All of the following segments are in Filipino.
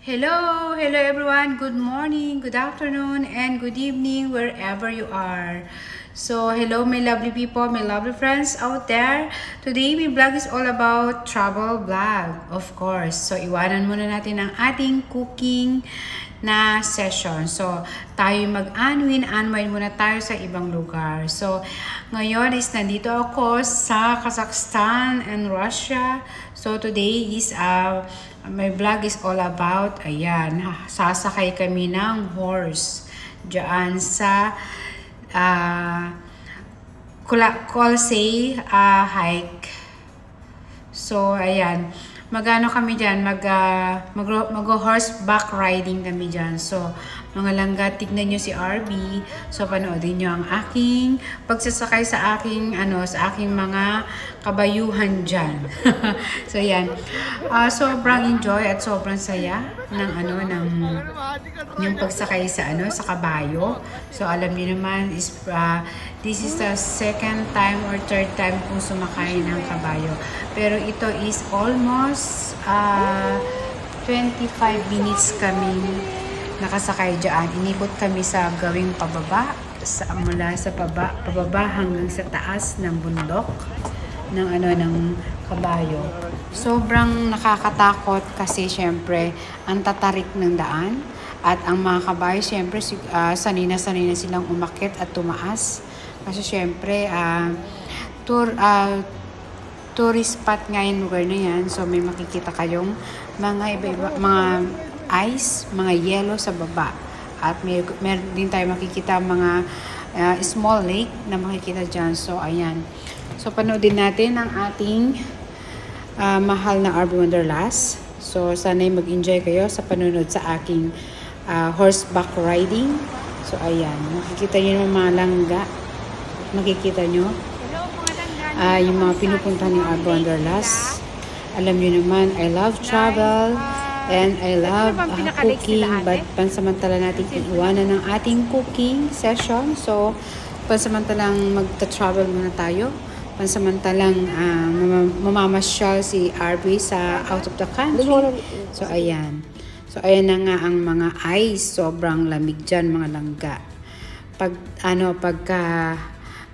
Hello everyone. Good morning, good afternoon, and good evening wherever you are. So, hello my lovely people, my lovely friends out there. Today, my vlog is all about travel vlog, of course. So, iwanan muna natin ang ating cooking na session. So, tayo mag-unwind muna tayo sa ibang lugar. So, ngayon is nandito ako sa Kazakhstan and Russia. So, today is my vlog is all about, ayan, sasakay kami ng horse dyan sa Kolsay hike. So, ayan, magano kami dyan, mag-horseback riding kami dyan. So, mga langga, tignan nyo si RB. So, panoodin nyo ang aking pagsasakay sa aking, sa aking mga kabayuhan dyan. So, yan. Sobrang enjoy at sobrang saya ng yung pagsakay sa, sa kabayo. So, alam niyo naman, this is the second time or third time kong sumakay ng kabayo. Pero ito is almost 25 minutes kami nakasakay dyan. Inikot kami sa gawing pababa, mula sa pababa hanggang sa taas ng bundok ng kabayo. Sobrang nakakatakot kasi syempre ang tatarik ng daan at ang mga kabayo syempre sanay na silang umakyat at tumaas kasi syempre tourist spot nga yung lugar na yan. So may makikita kayong mga iba-iba, mga ice, mga yellow sa baba. At meron din tayo makikita mga small lake na makikita dyan. So, ayan. So, panoodin natin ang ating mahal na RB Wanderlust. So, sana'y mag-enjoy kayo sa panunod sa aking horseback riding. So, ayan. Makikita nyo yung mga langga. Makikita nyo yung mga pinupunta ni RB Wanderlust. Alam nyo naman, I love travel. And I love cooking, but pansamantala natin iiwanan ng ating cooking session. So, pansamantalang magta-travel muna tayo. Pansamantalang mamamasyal si RB sa out of the country. So, ayan. So, ayan na nga ang mga ice. Sobrang lamig dyan, mga langga. Pagka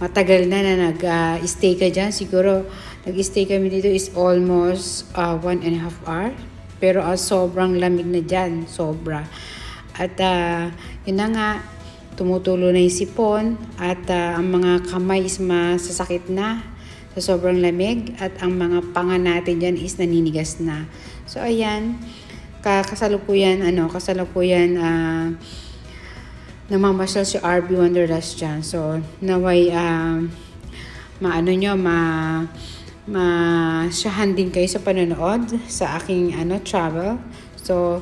matagal na nag-stay ka dyan, siguro nag-stay kami dito is almost 1.5 hours. Pero sobrang lamig na dyan, sobra. At yun na nga, tumutulo na yung sipon at ang mga kamay is masasakit na sa sobrang lamig at ang mga panga natin dyan is naninigas na. So ayan, kasalukuyan namamasyal si RB Wanderlust dyan. So naway masyahan din kayo sa panonood sa aking travel. So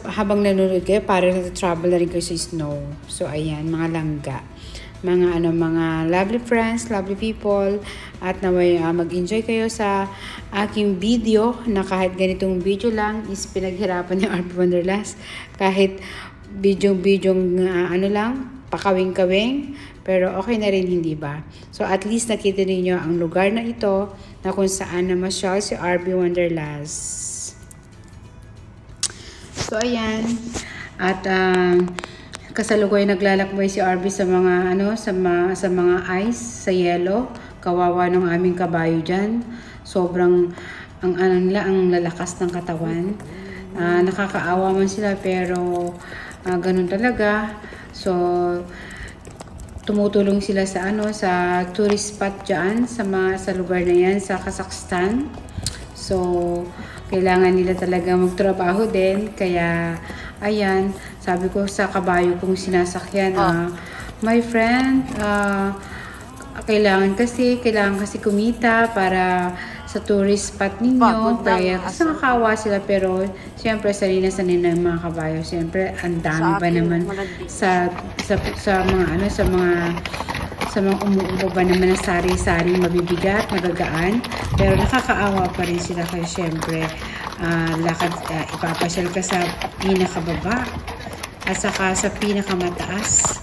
habang nanonood kayo, parang nag-travel na rin kayo sa snow. So ayan, mga langga, mga lovely friends, lovely people, at naway mag-enjoy kayo sa aking video na kahit ganitong video lang is pinaghirapan ni RB Wanderlust. Kahit video lang, pakawing-kawing, pero okay na rin, hindi ba? So, at least nakita niyo ang lugar na ito na kung saan namasyal si RB Wanderlust. So, ayan. At kasalukuyan naglalakbay si RB sa mga sa mga ice, sa yellow. Kawawa ng aming kabayo diyan. Sobrang ang lalakas ng katawan. Nakakaawa man sila pero ganun talaga. So, tumutulong sila sa sa tourist spot diyan sa lugar na yan sa Kazakhstan. So, kailangan nila talaga magtrabaho din. Kaya, ayan, sabi ko sa kabayo kong sinasakyan, my friend, kailangan kasi kumita para sa tourist spot ninyo. Kaya kasi nakakawa sila, pero siyempre sanay na ng mga kabayo. Siyempre ang dami ba naman sa mga umuubo ba naman na sari-sari mabibigat, magagaan, pero nakakaawa pa rin sila. Kaya siyempre ipapasyal ka sa pinakababa at saka sa pinakamataas.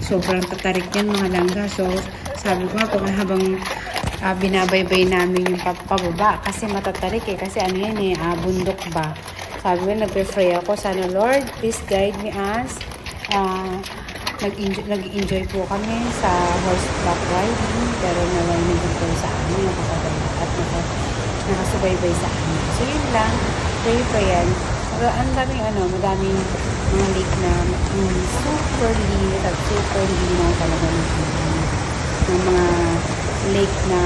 Sobrang tatarik yan, mga langga. So sabi ko nga, habang binabaybay namin yung pababa kasi matatarik kasi yan bundok ba. Sabi ko, nag-pray ako. Sana, Lord, please guide me as nag-enjoy po kami sa horseback riding, pero naway nandun po sa amin, at nakasubaybay sa amin. So, yun lang, pray yan. Pero ang daming madaming mga lake na super linis at super linaw talaga ng mga lake na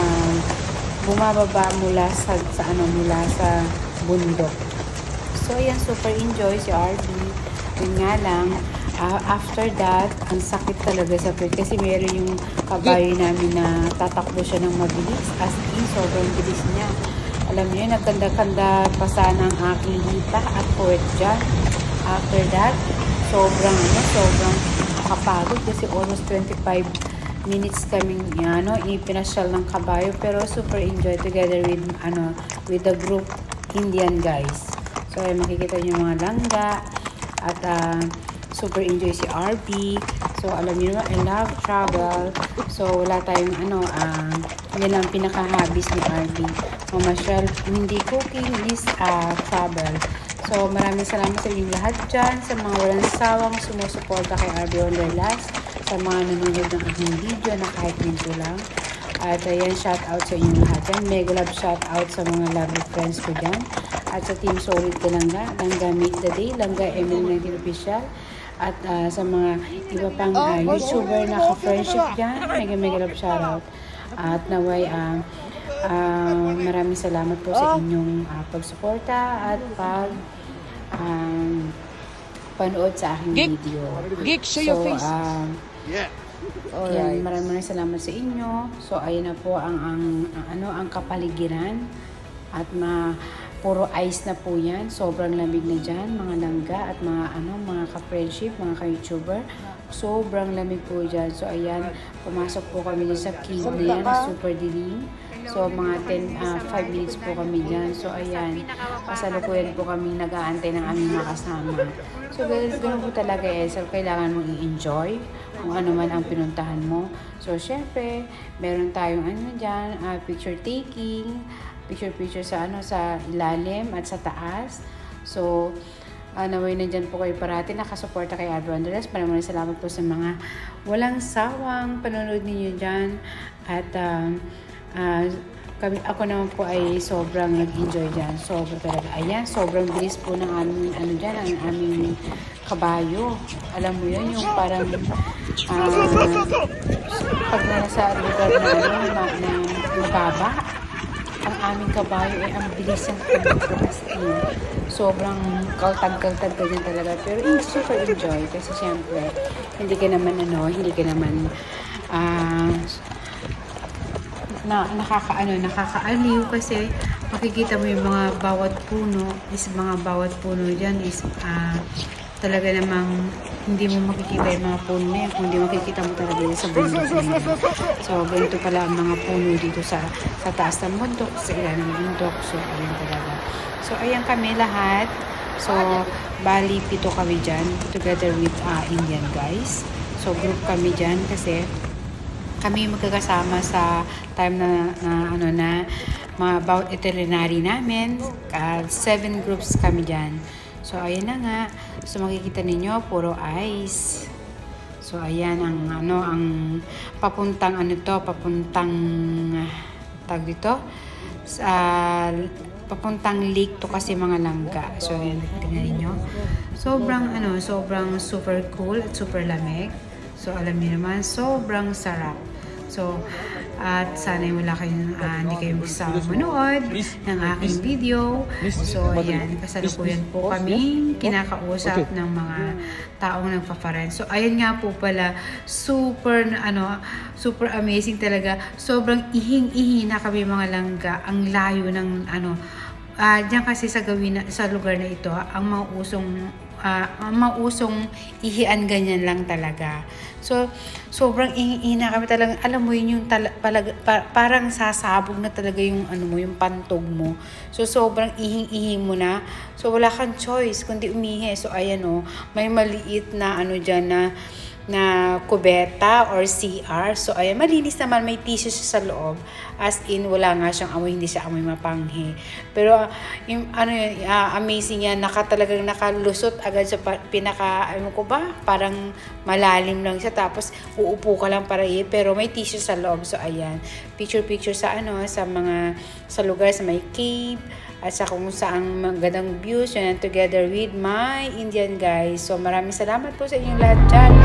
bumababa mula sa mula sa bundok. So, ayan, super enjoy si RB. Yun nga lang, after that, ang sakit talaga sa pet kasi meron yung kabayo namin na tatakbo siya ng mabilis. As in, sobrang bilis niya. Alam niyo, nagkanda-kanda pa sana ang aking hita at puwet dyan. After that, sobrang nakapagod kasi almost 25 minutes kaming ipinasyal ng kabayo, pero super enjoy together with the group Indian guys. So, makikita niyo mga langga at super enjoy si RB. So, alam niyo naman, I love travel. So, wala tayong yan ang pinaka-hobbies ni RB. Mamasyal, hindi cooking, is travel. So, maraming salamat sa inyong lahat dyan, sa mga walang sawang sumusuporta kay RB Wanderlust, sa mga nanonood ng aking video na kahit minto lang. At ayan, shout out sa inyong lahat dyan. Mega love shout out sa mga lovely friends ko dyan. At sa Team Solid ko Langga Make the Day, Langga ML19 Official. At sa mga iba pang YouTuber na ka-friendship dyan, mega love shout out. At naway, maraming salamat po sa inyong pagsuporta at panood sa aking video. So, yan, maraming salamat sa inyo. So, ayun na po ang kapaligiran at puro ice na po yan. Sobrang lamig na dyan, mga langga at mga ka-friendship, mga ka-YouTuber. Sobrang lamig po dyan. So, ayan, pumasok po kami sa cave na yan, super dilim. So, mga 5 minutes po kami dyan. So, ayan, kasalukuyan po kami nag-aantay ng aming mga kasama. So, ganoon po talaga So, kailangan mong i-enjoy kung ano man ang pinuntahan mo. So, syempre, meron tayong dyan, picture taking, picture sa sa ilalim at sa taas. So, naway nandyan po kayo parati nakasuporta kay RB Wanderlust. Maraming salamat po sa mga walang sawang panonood ninyo dyan. At ako naman po ay sobrang nag-enjoy dyan. Sobrang talaga. Ayan, sobrang bilis po ng aming dyan, ang aming kabayo. Alam mo yun, yung parang pag nasa lugar na mababa, ang aming kabayo ay ang bilis ng pagkakas. Sobrang kaltag-kaltag ka dyan talaga. Pero super enjoy kasi syempre, hindi ka naman nakakaaliw kasi makikita mo yung mga bawat puno dyan is talaga namang hindi mo makikita yung mga puno na yan, kung hindi makikita mo talaga yan sa bundok na yan. So, ganito pala ang mga puno dito sa taas ng bundok, sa ilalim ng bundok. So, ayan talaga. So, ayan kami lahat. So, bali, 7 kami dyan, together with Indian guys. So, group kami dyan kasi kami magkakasama sa time na mga about itinerary namin. 7 groups kami dyan. So, ayan na nga. So, makikita ninyo, puro ice. So, ayan ang papuntang tag dito. Papuntang lake to kasi mga langga. So, ayan, tingnan ninyo. Sobrang super cool at super lamig. So, alam niyo naman, sobrang sarap. So, at sana wala kayong, hindi kayo magsasama manood ng aking video. So, ayan, kasalukuyan po kami kinakausap ng mga taong nagpaparan. So, ayan nga po pala, super amazing talaga. Sobrang ihing-ihi na kami mga langga. Ang layo ng, diyan kasi sa lugar na ito, ang mausong ihian ganyan lang talaga. So, sobrang ihina kami talaga. Alam mo yun, yung parang sasabog na talaga yung yung pantog mo. So, sobrang ihing-ihi mo na. So, wala kang choice kundi umihi. So, ayan may maliit na dyan na kubeta or CR. So, ayan, malinis naman. May tissue siya sa loob. As in, wala nga siyang amoy, hindi siya amoy mapanghi. Pero, amazing yan. Talagang nakalusot agad sa ano ko ba? Parang malalim lang siya. Tapos, uupo ka lang para pero may tissue sa loob. So, ayan. Picture-picture sa sa lugar, sa may cave, at sa kung saang magandang views. Yan, together with my Indian guys. So, maraming salamat po sa inyong lahat dyan.